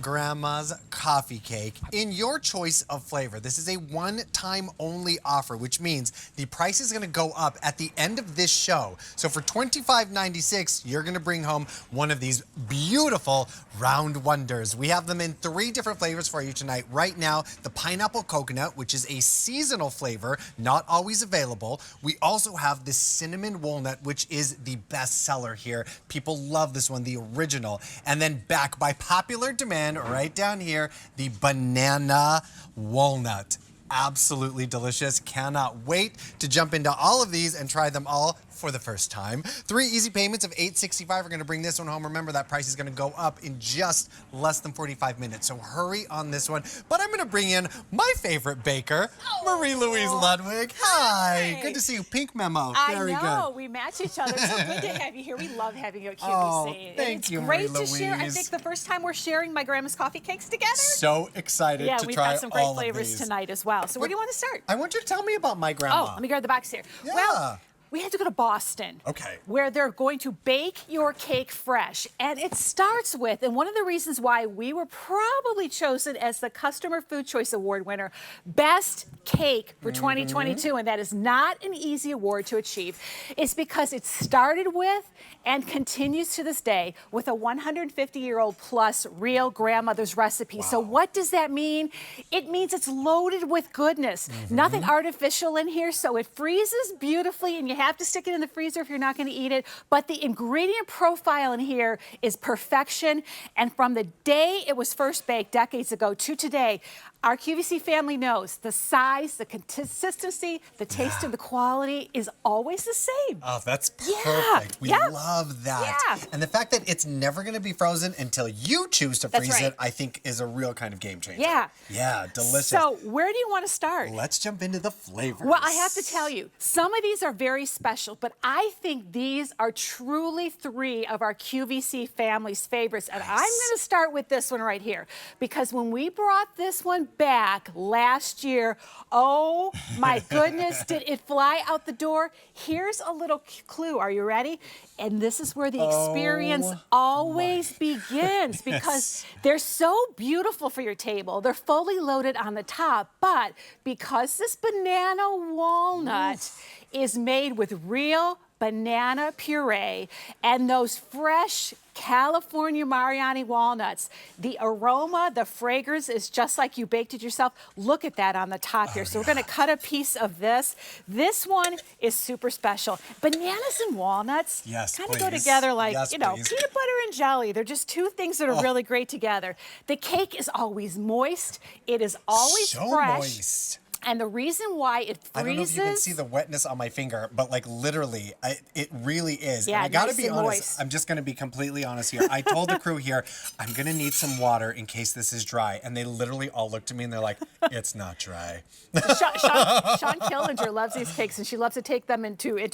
Grandma's coffee cake in your choice of flavor. This is a one-time only offer, which means the price is going to go up at the end of this show. So for $25.96, you're going to bring home one of these beautiful round wonders. We have them in 3 different flavors for you tonight. Right now, the pineapple coconut, which is a seasonal flavor, not always available. We also have the cinnamon walnut, which is the best seller here. People love this one, the original. And then back by popular demand, right down here, the banana walnut. Absolutely delicious. Cannot wait to jump into all of these and try them all for the first time. 3 easy payments of $8.65. We're going to bring this one home. Remember, that price is going to go up in just less than 45 minutes. So hurry on this one. But I'm going to bring in my favorite baker, Marie-Louise Ludwig. Hi. Good to see you. Pink memo. Very good. I know. We match each other. It's so good to have you here. We love having you at QVC. Oh, thank you, It's great Marie-Louise. to share. I think the first time we're sharing my grandma's coffee cakes together. So excited to try all of these. Yeah, we've got some great flavors tonight as well. So where do you want to start? I want you to tell me about my grandma. Oh, let me grab the box here. Yeah. Well, we had to go to Boston. Okay. Where they're going to bake your cake fresh. And it starts with, and one of the reasons why we were probably chosen as the Customer Food Choice Award winner, Best Cake for 2022, and that is not an easy award to achieve, is because it started with and continues to this day with a 150-year-old plus real grandmother's recipe. So what does that mean? It means it's loaded with goodness. Nothing artificial in here, so it freezes beautifully, and you have to stick it in the freezer if you're not going to eat it. But the ingredient profile in here is perfection. And from the day it was first baked decades ago to today, our QVC family knows the size, the consistency, the taste, and the quality is always the same. Oh, that's perfect. We Yeah. love that. Yeah. And the fact that it's never going to be frozen until you choose to That's freeze right. it, I think is a real kind of game changer. Yeah. Yeah, delicious. So where do you want to start? Let's jump into the flavors. Well, I have to tell you, some of these are very special, but I think these are truly 3 of our QVC family's favorites. And I'm going to start with this one right here, because when we brought this one back last year, oh my goodness, did it fly out the door? Here's a little clue. Are you ready? And this is where the experience always begins, because they're so beautiful for your table. They're fully loaded on the top, but because this banana walnut is made with real banana puree and those fresh California Mariani walnuts, the aroma, the fragrance is just like you baked it yourself. Look at that on the top here. So we're going to cut a piece of this. This one is super special. Bananas and walnuts kind of go together like, you know, peanut butter and jelly. They're just 2 things that are really great together. The cake is always moist. It is always fresh. Moist. And the reason why it freezes... I don't know if you can see the wetness on my finger, but like literally, it really is. Yeah, and I gotta nice be and honest, moist. I'm just gonna be completely honest here. I told the crew here, I'm gonna need some water in case this is dry. And they literally all looked at me and they're like, it's not dry. Sean Killinger loves these cakes, and she loves to take them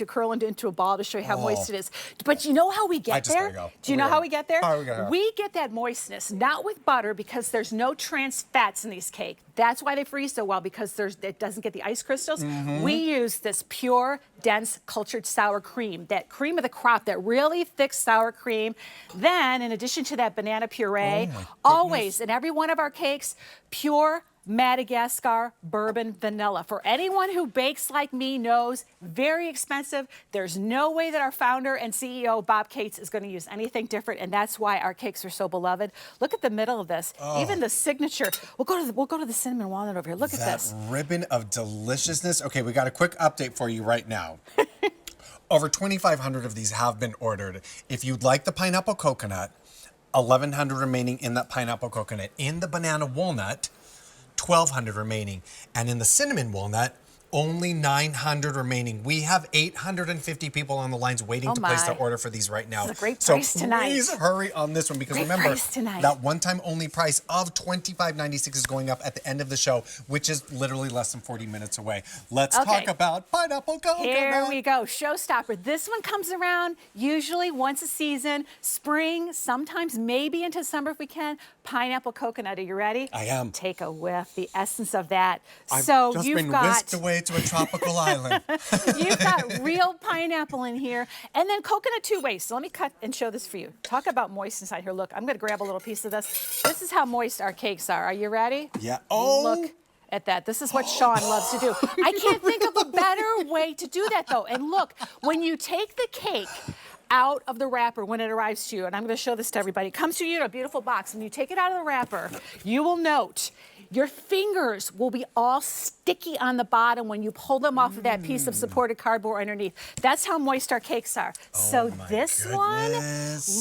curl into a ball to show you how moist it is. But you know how we get there? Do you know how we get there? We get that moistness, not with butter, because there's no trans fats in these cakes. That's why they freeze so well, because it doesn't get the ice crystals. We use this pure, dense, cultured sour cream, that cream of the crop, that really thick sour cream. Then, in addition to that banana puree, always in every one of our cakes, pure Madagascar bourbon vanilla. For anyone who bakes like me knows, very expensive. There's no way that our founder and CEO, Bob Cates, is going to use anything different, and that's why our cakes are so beloved. Look at the middle of this. Even the signature. We'll go to the cinnamon walnut over here. Look at this. That ribbon of deliciousness. Okay, we got a quick update for you right now. Over 2,500 of these have been ordered. If you'd like the pineapple coconut, 1,100 remaining in that pineapple coconut. In the banana walnut, 1,200 remaining. And in the cinnamon walnut, only 900 remaining. We have 850 people on the lines waiting to place their order for these right now. This is a great price tonight. So please hurry on this one, because remember, that one-time only price of $25.96 is going up at the end of the show, which is literally less than 40 minutes away. Let's talk about pineapple coconut. Here we go. Showstopper. This one comes around usually once a season, spring, sometimes maybe into summer if we can. pineapple coconut. Are you ready? I am. Take a whiff, the essence of that. I've so just you've been got whisked away to a tropical island. you've got real pineapple in here, and then coconut two ways. So let me cut and show this for you. Talk about moist inside here. Look, I'm going to grab a little piece of this. This is how moist our cakes are. Are you ready? Yeah. Oh. Look at that. This is what Sean loves to do. I can't think of a better way to do that, though. And look, when you take the cake out of the wrapper when it arrives to you, and I'm going to show this to everybody. It comes to you in a beautiful box. When you take it out of the wrapper, you will note your fingers will be all sticky on the bottom when you pull them off of that piece of supported cardboard underneath. That's how moist our cakes are. So this one,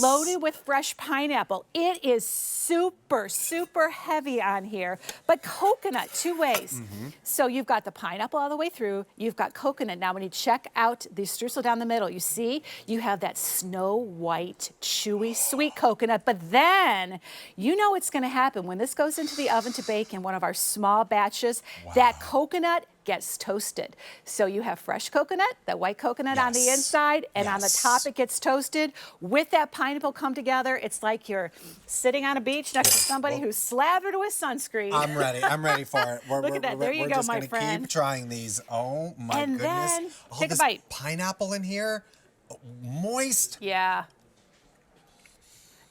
loaded with fresh pineapple. It is super, super heavy on here, but coconut two ways. So you've got the pineapple all the way through. You've got coconut. Now, when you check out the streusel down the middle, you see you have that snow white, chewy, sweet coconut. But then you know what's going to happen when this goes into the oven to bake in one of our small batches. That coconut gets toasted. So you have fresh coconut, that white coconut on the inside, and on the top it gets toasted. With that pineapple come together, it's like you're sitting on a beach next to somebody who's slathered with sunscreen. I'm ready. I'm ready for it. Look at that. There you go, my friend. We're just going to keep trying these. Oh, my goodness. And then, all take a this bite. Pineapple in here. Moist. Yeah.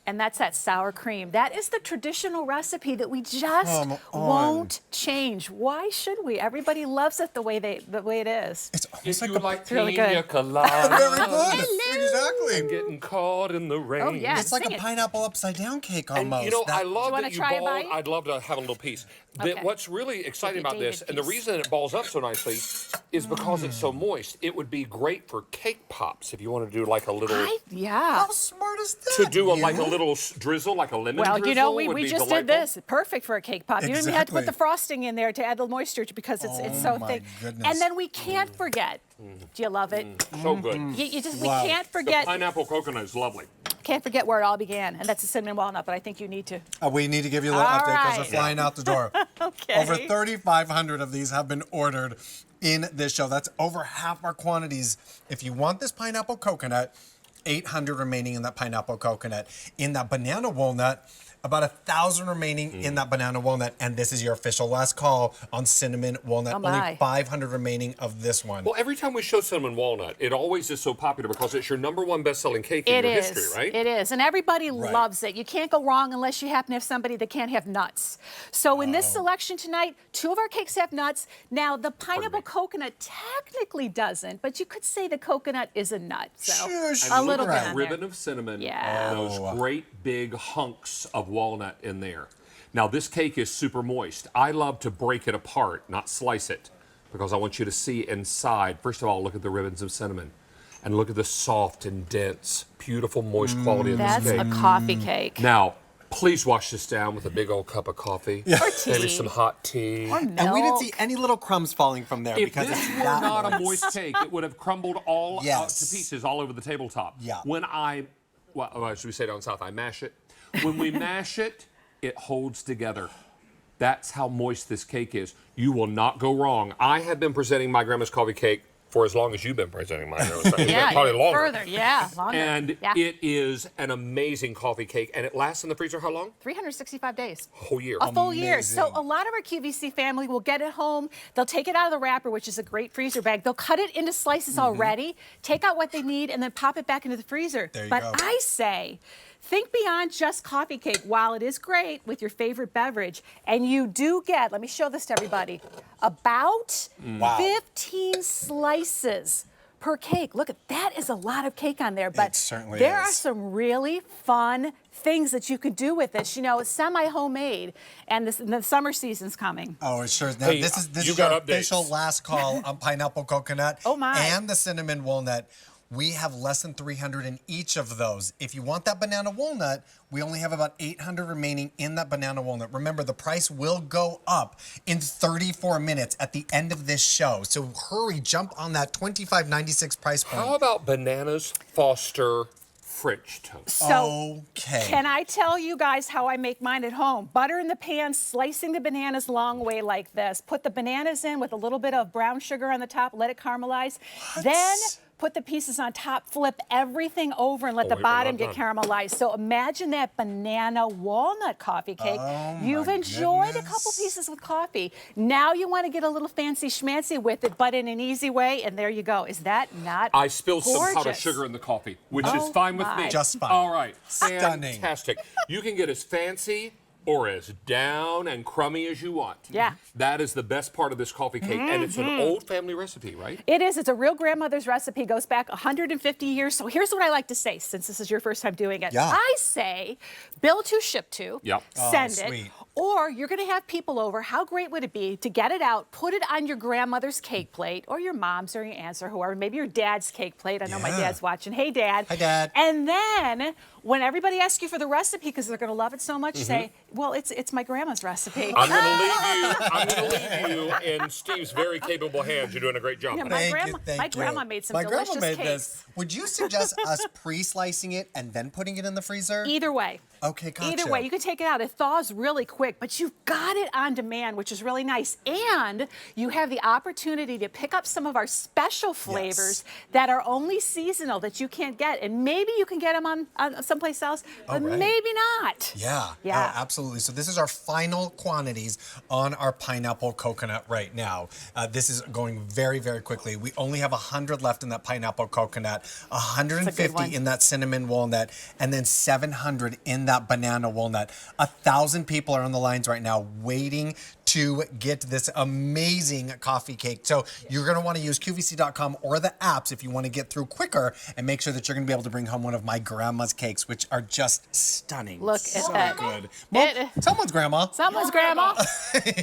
And that's that sour cream. That is the traditional recipe that we just won't change. Why should we? Everybody loves it the way it is. It's almost If you like really pina good. colada. very good. Exactly. Getting caught in the rain. Oh, yeah. It's like Sing a it. pineapple upside down cake And almost. you know, I love wanna that you try a ball it. bite? I'd love to have a little piece. But Okay. what's really exciting Give you about this, David and the piece. reason it balls up so nicely, is because it's so moist. It would be great for cake pops if you want to do like a little. Yeah. How smart is that? To do you? like a little drizzle, like a lemon Well, drizzle. you know, would we be just delightful. did this. Perfect for a cake pop. You don't even have to put the Exactly. frosting in there to add the moisture because it's so my thick. goodness. And then we can't forget. Do you love it? So good. You just we Wow. can't The forget. pineapple coconut is lovely. Can't forget where it all began, and that's the cinnamon walnut. But I think you need to. We need to give you a little All update because right. they're flying out the door. Okay. Over 3,500 of these have been ordered in this show. That's over half our quantities. If you want this pineapple coconut, 800 remaining in that pineapple coconut. In that banana walnut, about 1,000 remaining in that banana walnut. And this is your official last call on cinnamon walnut. Oh, my. Only 500 remaining of this one. Well, every time we show cinnamon walnut, it always is so popular because it's your #1 best-selling cake in It your is. history, right? It is. And everybody loves it. You can't go wrong unless you happen to have somebody that can't have nuts. So in this selection tonight, 2 of our cakes have nuts. Now, the pineapple coconut technically doesn't, but you could say the coconut is a nut. So Sure, a sure. little bit Right. on ribbon there. of cinnamon, Yeah. those great big hunks of walnut in there. Now, this cake is super moist. I love to break it apart, not slice it, because I want you to see inside. First of all, look at the ribbons of cinnamon, and look at the soft and dense, beautiful, moist quality of That's this cake. a coffee cake. Now, please wash this down with a big old cup of coffee. Or tea. Maybe some hot tea. Or milk. And we didn't see any little crumbs falling from there If because this it's were that not a moist. moist cake, it would have crumbled all out Yes. to pieces all over the tabletop. Yeah. When well, as we say down south, I mash it. When we mash it, it holds together. That's how moist this cake is. You will not go wrong. I have been presenting my grandma's coffee cake for as long as you've been presenting my grandma's cake. Yeah, probably even longer. further. Yeah, longer. And yeah. it is an amazing coffee cake, and it lasts in the freezer how long? 365 days. A whole year. A full year. So Amazing. a lot of our QVC family will get it home. They'll take it out of the wrapper, which is a great freezer bag. They'll cut it into slices already, take out what they need, and then pop it back into the freezer. There you but go. I say, think beyond just coffee cake. While it is great with your favorite beverage, and you do get, let me show this to everybody, about Wow. 15 slices per cake. Look, that is a lot of cake on there, but It certainly there are is. some really fun things that you could do with this. You know, it's semi-homemade, and the summer season's coming. Oh, it sure is. Now, Hey, this you is got our updates. official last call on pineapple coconut Oh, my. and the cinnamon walnut. We have less than 300 in each of those. If you want that banana walnut, we only have about 800 remaining in that banana walnut. Remember, the price will go up in 34 minutes at the end of this show. So hurry, jump on that $25.96 price point. How about bananas Foster French toast? So, Okay. can I tell you guys how I make mine at home? Butter in the pan, slicing the bananas long way like this. Put the bananas in with a little bit of brown sugar on the top, let it caramelize. Then put the pieces on top, flip everything over, and let the wait, we're bottom not get caramelized. So imagine that banana walnut coffee cake. Oh, You've my enjoyed a goodness. couple pieces with coffee. Now you want to get a little fancy schmancy with it, but in an easy way, and there you go. Is that not I spilled some powdered gorgeous? sugar in the coffee, which is Oh, fine with my. me. Just fine. All right. Stunning. Fantastic. You can get as fancy or as down and crummy as you want. Yeah. That is the best part of this coffee cake, and it's an old family recipe, right? It is. It's a real grandmother's recipe. Goes back 150 years. So here's what I like to say, since this is your first time doing it. Yeah. I say, bill to, ship to, Yep. send Oh, it. sweet. Or you're going to have people over. How great would it be to get it out, put it on your grandmother's cake plate, or your mom's or your aunt's or whoever, maybe your dad's cake plate. I know my Yeah. dad's watching. Hey, Dad. Hi, Dad. And then when everybody asks you for the recipe, because they're going to love it so much, say, well, it's my grandma's recipe. I'm going to leave you in Steve's very capable hands. You're doing a great job. Yeah, buddy. my Thank grandma- you, thank my you. grandma made some My grandma delicious made cakes. this. Would you suggest us pre-slicing it and then putting it in the freezer? Either way. Okay, gotcha. Either way, you can take it out. It thaws really quick, but you've got it on demand, which is really nice. And you have the opportunity to pick up some of our special flavors that are only seasonal that you can't get. And maybe you can get them on someplace else, but right. maybe not. Yeah, Yeah. absolutely. So this is our final quantities on our pineapple coconut right now. This is going very, very quickly. We only have 100 left in that pineapple coconut, That's a 150 good one. in that cinnamon walnut, and then 700 in that banana walnut. 1,000 people are on the lines right now waiting to get this amazing coffee cake. So you're going to want to use QVC.com or the apps if you want to get through quicker and make sure that you're going to be able to bring home one of my grandma's cakes, which are just stunning. Look at so that. good. Well, someone's grandma. Someone's grandma.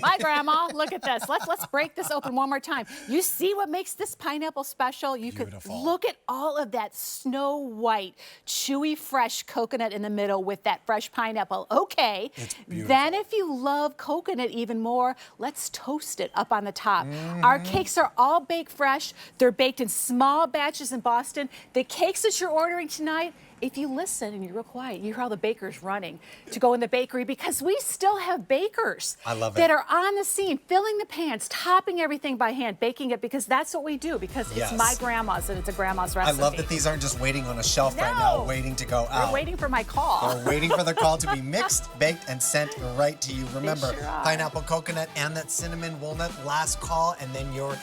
My grandma. Look at this. Let's break this open one more time. You see what makes this pineapple special? You Beautiful. could look at all of that snow white, chewy, fresh coconut in the middle with that fresh pineapple. Okay. It's beautiful. Then if you love coconut even more, let's toast it up on the top. Our cakes are all baked fresh. They're baked in small batches in Boston. The cakes that you're ordering tonight, if you listen and you're real quiet, you hear all the bakers running to go in the bakery because we still have bakers I love that it. are on the scene, filling the pans, topping everything by hand, baking it because that's what we do because Yes. it's my grandma's and it's a grandma's I recipe. love that these aren't just waiting on a shelf right now, No. waiting to go out. We're waiting for my call. We're waiting for the call to be mixed, baked, and sent right to you. Remember, sure are. pineapple coconut and that cinnamon walnut, last call, and then your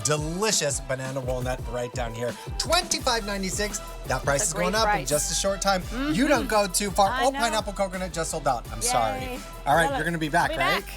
delicious banana walnut right down here. $25.96. That price That's is a going great up in price. just a short time. You don't go too far. I Oh, know. pineapple coconut just sold out. I'm sorry. Yay. All right, Love you're it. going to be back, I'll be right? back.